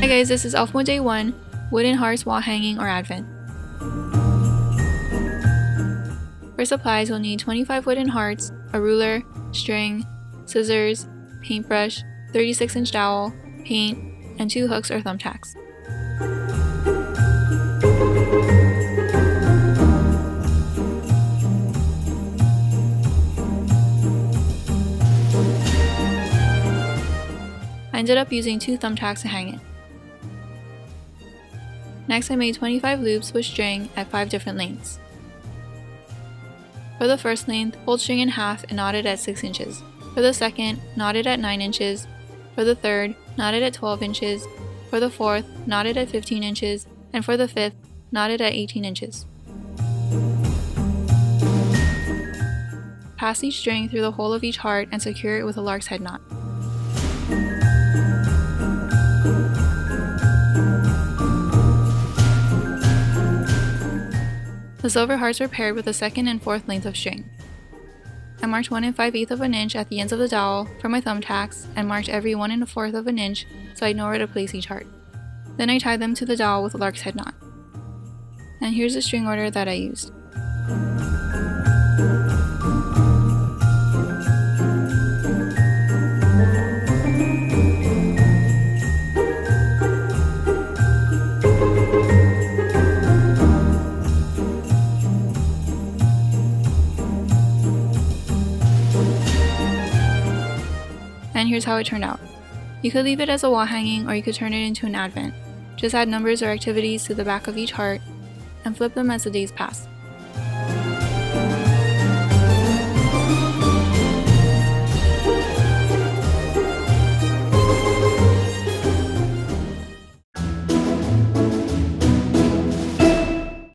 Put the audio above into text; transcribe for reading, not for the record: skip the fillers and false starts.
Hi guys, this is Elf Mode Day 1, Wooden Hearts Wall Hanging or Advent. For supplies, you'll need 25 wooden hearts, a ruler, string, scissors, paintbrush, 36-inch dowel, paint, and 2 hooks or thumbtacks. I ended up using 2 thumbtacks to hang it. Next, I made 25 loops with string at 5 different lengths. For the first length, fold string in half and knot it at 6 inches. For the second, knot it at 9 inches. For the third, knot it at 12 inches. For the fourth, knot it at 15 inches. And for the fifth, knot it at 18 inches. Pass each string through the hole of each heart and secure it with a lark's head knot. The silver hearts were paired with the second and fourth length of string. I marked 1 5/8 of an inch at the ends of the dowel for my thumbtacks and marked every 1 1/4 of an inch so I know where to place each heart. Then I tied them to the dowel with a lark's head knot. And here's the string order that I used. And here's how it turned out. You could leave it as a wall hanging or you could turn it into an advent. Just add numbers or activities to the back of each heart and flip them as the days pass.